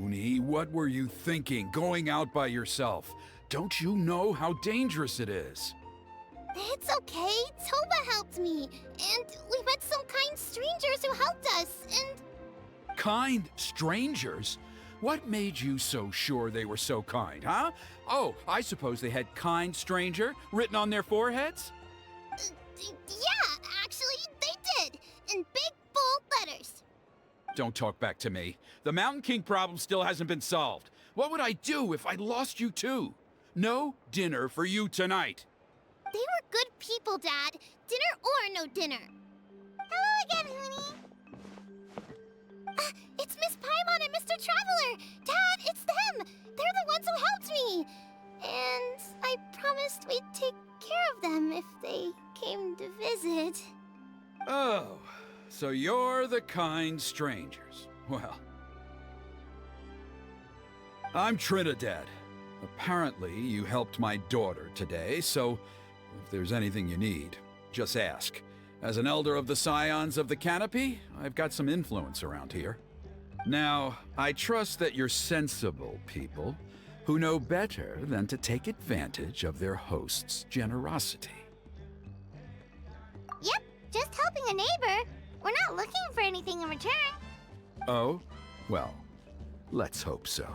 Huni, what were you thinking, going out by yourself? Don't you know how dangerous it is? It's okay. Toba helped me. And we met some kind strangers who helped us, and... Kind strangers? What made you so sure they were so kind, huh? Oh, I suppose they had kind stranger written on their foreheads? Yeah, actually, they did. In big, bold letters. Don't talk back to me. The Mountain King problem still hasn't been solved. What would I do if I lost you too? No dinner for you tonight. They were good people, Dad. Dinner or no dinner. Hello again, Huni. It's Miss Paimon and Mr. Traveler! Dad, it's them! They're the ones who helped me! And I promised we'd take care of them if they came to visit. Oh, so you're the kind strangers. Well, I'm Trinidad. Apparently, you helped my daughter today, so if there's anything you need, just ask. As an elder of the Scions of the Canopy, I've got some influence around here. Now, I trust that you're sensible people who know better than to take advantage of their host's generosity. Yep, just helping a neighbor. We're not looking for anything in return. Oh? Well, let's hope so.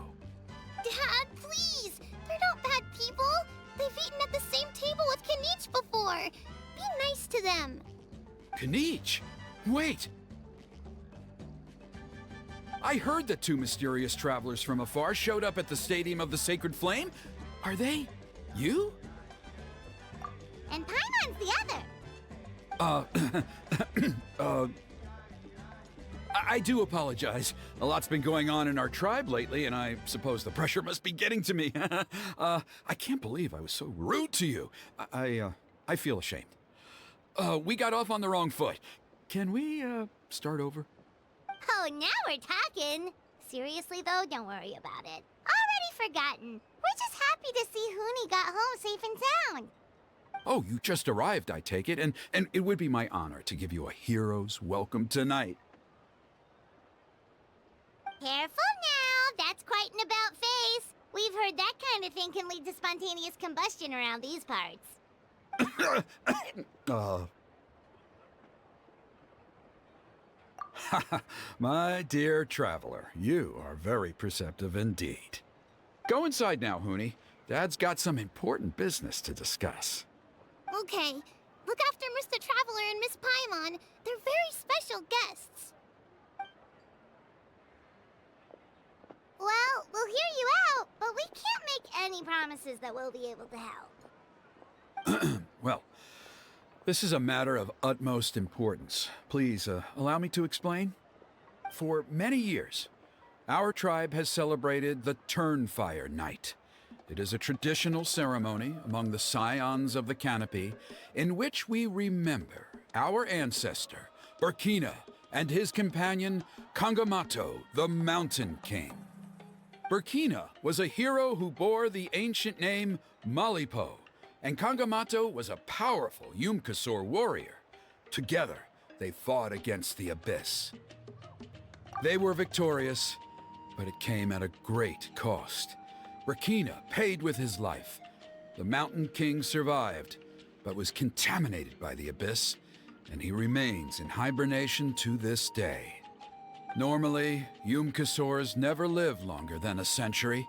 Dad, please! They're not bad people. They've eaten at the same table with Kinich before. Be nice to them. Kinich? Wait! I heard that two mysterious travelers from afar showed up at the Stadium of the Sacred Flame. Are they you? And Paimon's the other. I do apologize. A lot's been going on in our tribe lately, and I suppose the pressure must be getting to me. I can't believe I was so rude to you. I feel ashamed. We got off on the wrong foot. Can we, start over? Oh, now we're talking. Seriously, though, don't worry about it. Already forgotten. We're just happy to see Huni got home safe and sound. Oh, you just arrived, I take it, and it would be my honor to give you a hero's welcome tonight. Careful now, that's quite an about-face. We've heard that kind of thing can lead to spontaneous combustion around these parts. My dear traveler, you are very perceptive indeed. Go inside now, Huni. Dad's got some important business to discuss. Okay, look after Mr. Traveler and Miss Paimon. They're very special guests. Well, we'll hear you out, but we can't make any promises that we'll be able to help. Well, this is a matter of utmost importance. Please, allow me to explain. For many years, our tribe has celebrated the Turnfire Night. It is a traditional ceremony among the Scions of the Canopy in which we remember our ancestor, Burkina, and his companion, Kangamato, the Mountain King. Burkina was a hero who bore the ancient name Malipo, and Kangamato was a powerful Yupanqui warrior. Together, they fought against the Abyss. They were victorious, but it came at a great cost. Burkina paid with his life. The Mountain King survived, but was contaminated by the Abyss, and he remains in hibernation to this day. Normally, Yupanqui never live longer than a century.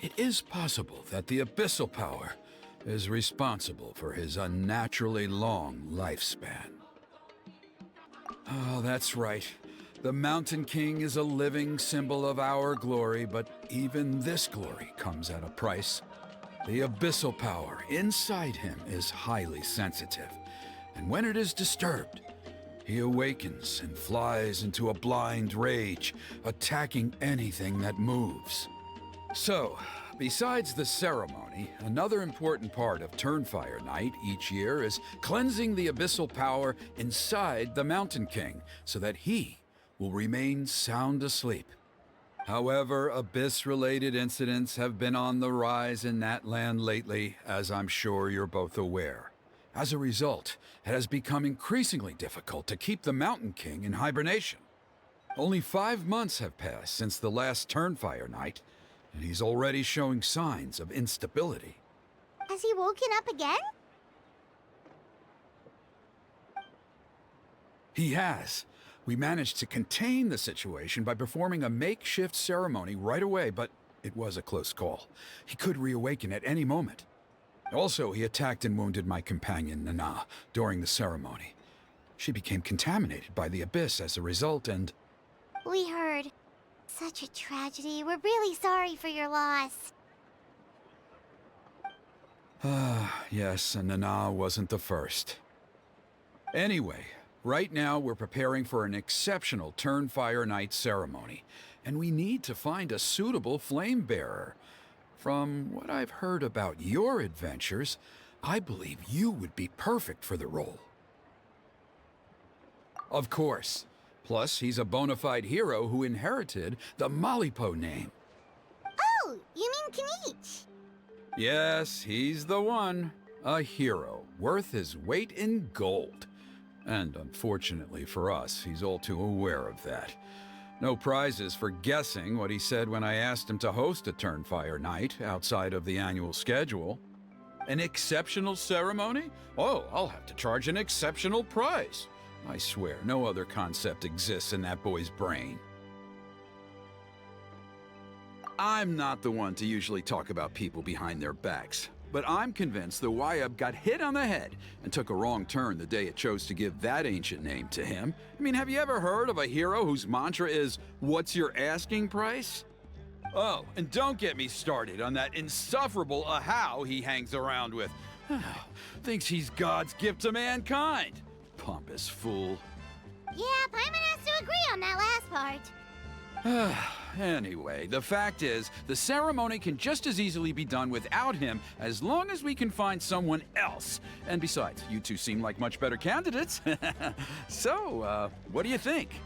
It is possible that the abyssal power is responsible for his unnaturally long lifespan. Oh, that's right. The Mountain King is a living symbol of our glory, but even this glory comes at a price. The abyssal power inside him is highly sensitive, and when it is disturbed, he awakens and flies into a blind rage, attacking anything that moves. So, besides the ceremony, another important part of Turnfire Night each year is cleansing the abyssal power inside the Mountain King so that he will remain sound asleep. However, Abyss-related incidents have been on the rise in Natlan lately, as I'm sure you're both aware. As a result, it has become increasingly difficult to keep the Mountain King in hibernation. Only 5 months have passed since the last Turnfire night, and he's already showing signs of instability. Has he woken up again? He has. We managed to contain the situation by performing a makeshift ceremony right away, but it was a close call. He could reawaken at any moment. Also, he attacked and wounded my companion, Nana, during the ceremony. She became contaminated by the Abyss as a result, and... We heard. Such a tragedy. We're really sorry for your loss. Yes, and Nana wasn't the first. Anyway, right now we're preparing for an exceptional Turnfire Night ceremony, and we need to find a suitable flame bearer. From what I've heard about your adventures, I believe you would be perfect for the role. Of course. Plus, he's a bona fide hero who inherited the Malipo name. Oh, you mean Kinich? Yes, he's the one. A hero, worth his weight in gold. And unfortunately for us, he's all too aware of that. No prizes for guessing what he said when I asked him to host a Turnfire night outside of the annual schedule. An exceptional ceremony? Oh, I'll have to charge an exceptional price. I swear, no other concept exists in that boy's brain. I'm not the one to usually talk about people behind their backs, but I'm convinced the Wyab got hit on the head and took a wrong turn the day it chose to give that ancient name to him. I mean, have you ever heard of a hero whose mantra is, "What's your asking price?" Oh, and don't get me started on that insufferable Ahau he hangs around with. Thinks he's God's gift to mankind. Pompous fool. Yeah, Paimon has to agree on that last part. Anyway, the fact is, the ceremony can just as easily be done without him as long as we can find someone else. And besides, you two seem like much better candidates. So, what do you think?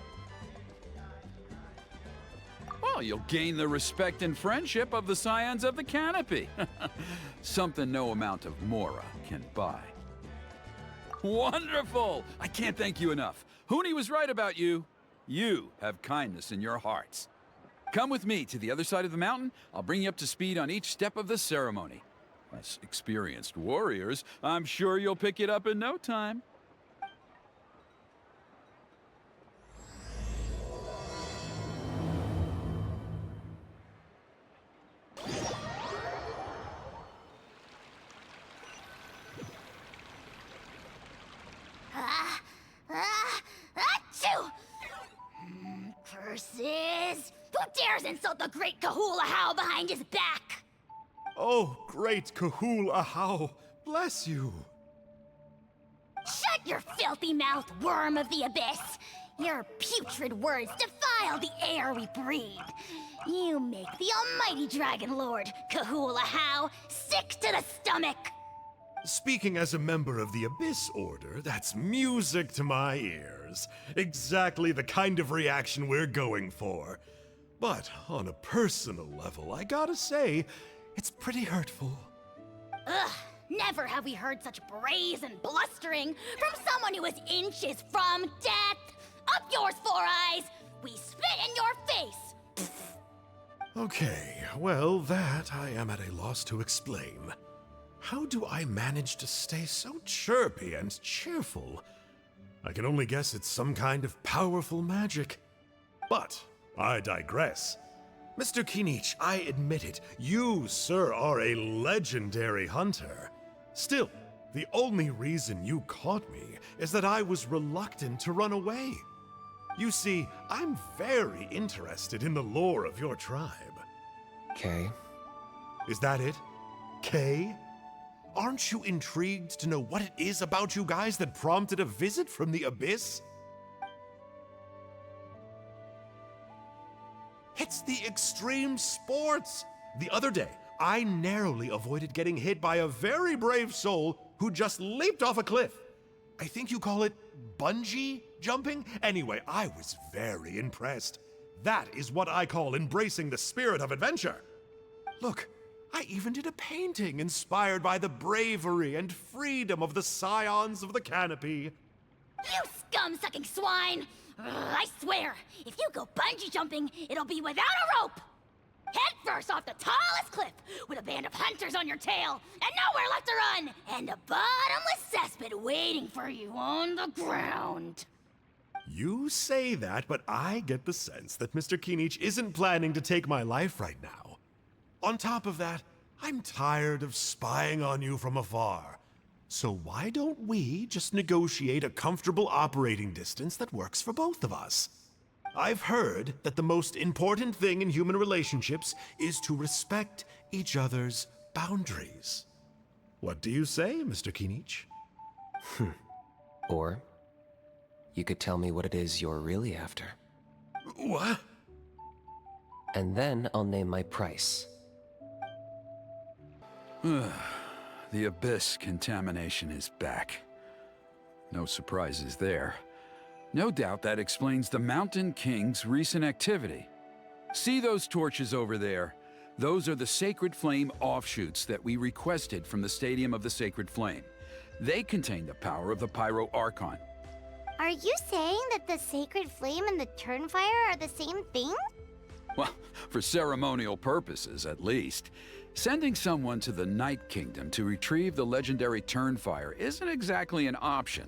Well, you'll gain the respect and friendship of the Scions of the Canopy. Something no amount of Mora can buy. Wonderful! I can't thank you enough. Huni was right about you. You have kindness in your hearts. Come with me to the other side of the mountain. I'll bring you up to speed on each step of the ceremony. As experienced warriors, I'm sure you'll pick it up in no time. Achoo! Curses! Who dares insult the great Kahul Ahau behind his back? Oh, great Kahul Ahau, bless you. Shut your filthy mouth, worm of the abyss! Your putrid words defile the air we breathe. You make the almighty Dragon Lord, Kahul Ahau, sick to the stomach! Speaking as a member of the Abyss Order, that's music to my ears. Exactly the kind of reaction we're going for. But on a personal level, I gotta say, it's pretty hurtful. Ugh, never have we heard such brazen blustering from someone who is inches from death! Up yours, Four Eyes! We spit in your face! Okay, well, that I am at a loss to explain. How do I manage to stay so chirpy and cheerful? I can only guess it's some kind of powerful magic. But I digress. Mr. Kinich, I admit it, you, sir, are a legendary hunter. Still, the only reason you caught me is that I was reluctant to run away. You see, I'm very interested in the lore of your tribe. Okay. Is that it? Kay? Aren't you intrigued to know what it is about you guys that prompted a visit from the Abyss? It's the extreme sports! The other day, I narrowly avoided getting hit by a very brave soul who just leaped off a cliff. I think you call it bungee jumping? Anyway, I was very impressed. That is what I call embracing the spirit of adventure. Look, I even did a painting inspired by the bravery and freedom of the Scions of the Canopy. You scum-sucking swine! I swear, if you go bungee jumping, it'll be without a rope! Head first off the tallest cliff, with a band of hunters on your tail, and nowhere left to run, and a bottomless cesspit waiting for you on the ground. You say that, but I get the sense that Mr. Kinich isn't planning to take my life right now. On top of that, I'm tired of spying on you from afar. So why don't we just negotiate a comfortable operating distance that works for both of us? I've heard that the most important thing in human relationships is to respect each other's boundaries. What do you say, Mr. Kinich? Or you could tell me what it is you're really after. What? And then I'll name my price. The Abyss contamination is back. No surprises there. No doubt that explains the Mountain King's recent activity. See those torches over there? Those are the Sacred Flame offshoots that we requested from the Stadium of the Sacred Flame. They contain the power of the Pyro Archon. Are you saying that the Sacred Flame and the Turnfire are the same thing? Well, for ceremonial purposes, at least. Sending someone to the Night Kingdom to retrieve the legendary Turnfire isn't exactly an option.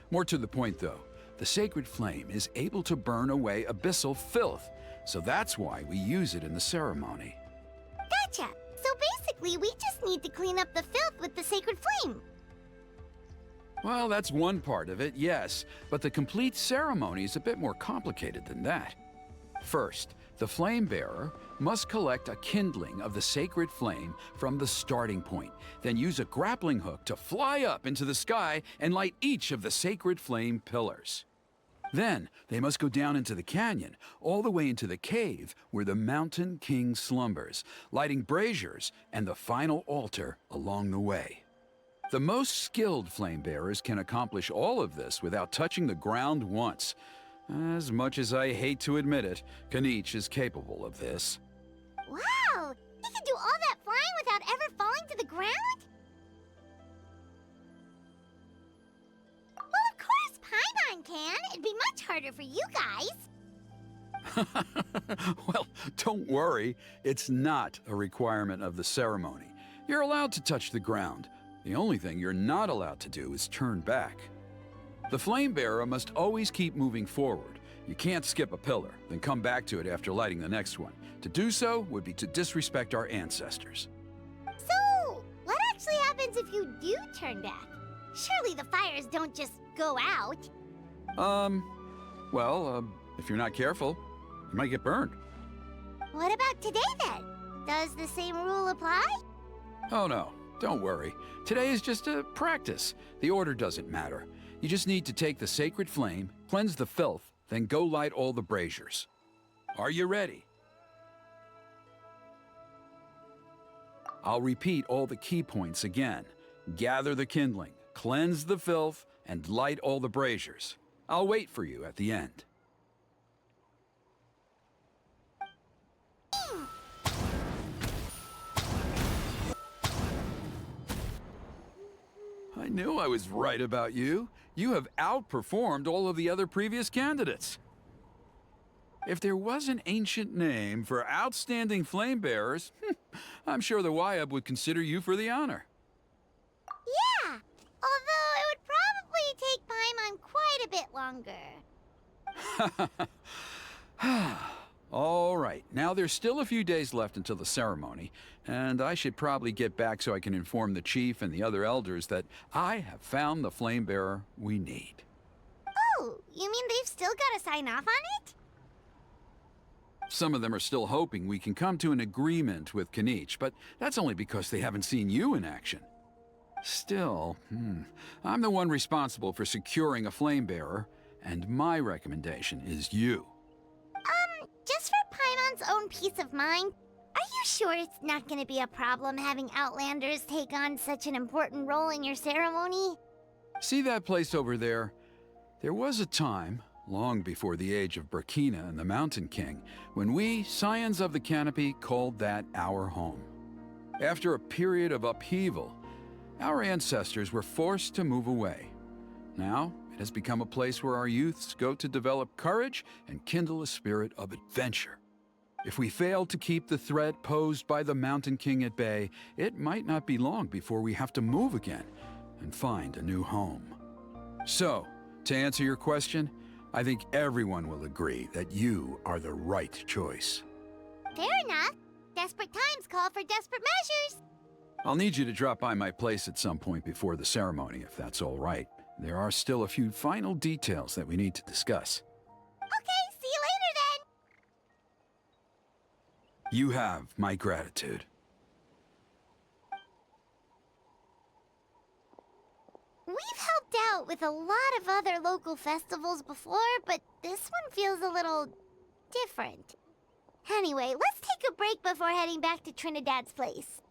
More to the point, though, the Sacred Flame is able to burn away abyssal filth, so that's why we use it in the ceremony. Gotcha! So basically, we just need to clean up the filth with the Sacred Flame. Well, that's one part of it, yes, but the complete ceremony is a bit more complicated than that. First, the flame bearer must collect a kindling of the sacred flame from the starting point, then use a grappling hook to fly up into the sky and light each of the sacred flame pillars. Then, they must go down into the canyon, all the way into the cave where the Mountain King slumbers, lighting braziers and the final altar along the way. The most skilled flame bearers can accomplish all of this without touching the ground once. As much as I hate to admit it, Kinich is capable of this. Wow! He can do all that flying without ever falling to the ground? Well, of course Paimon can. It'd be much harder for you guys. Well, don't worry. It's not a requirement of the ceremony. You're allowed to touch the ground. The only thing you're not allowed to do is turn back. The flame bearer must always keep moving forward. You can't skip a pillar, then come back to it after lighting the next one. To do so would be to disrespect our ancestors. So, what actually happens if you do turn back? Surely the fires don't just go out. If you're not careful, you might get burned. What about today then? Does the same rule apply? Oh no, don't worry. Today is just a practice. The order doesn't matter. You just need to take the sacred flame, cleanse the filth, then go light all the braziers. Are you ready? I'll repeat all the key points again. Gather the kindling, cleanse the filth, and light all the braziers. I'll wait for you at the end. I knew I was right about you. You have outperformed all of the other previous candidates. If there was an ancient name for outstanding flame bearers, I'm sure the Wyab would consider you for the honor. Yeah, although it would probably take Paimon quite a bit longer. All right, now there's still a few days left until the ceremony, and I should probably get back so I can inform the chief and the other elders that I have found the flame bearer we need. Oh, you mean they've still got to sign off on it? Some of them are still hoping we can come to an agreement with Kinich, but that's only because they haven't seen you in action. Still, I'm the one responsible for securing a flame bearer, and my recommendation is you. Just for Paimon's own peace of mind, are you sure it's not going to be a problem having Outlanders take on such an important role in your ceremony? See that place over there? There was a time, long before the age of Burkina and the Mountain King, when we, Scions of the Canopy, called that our home. After a period of upheaval, our ancestors were forced to move away. Now, it has become a place where our youths go to develop courage and kindle a spirit of adventure. If we fail to keep the threat posed by the Mountain King at bay, it might not be long before we have to move again and find a new home. So, to answer your question, I think everyone will agree that you are the right choice. Fair enough. Desperate times call for desperate measures. I'll need you to drop by my place at some point before the ceremony, if that's all right. There are still a few final details that we need to discuss. Okay, see you later then. You have my gratitude. We've helped out with a lot of other local festivals before, but this one feels a little different. Anyway, let's take a break before heading back to Trinidad's place.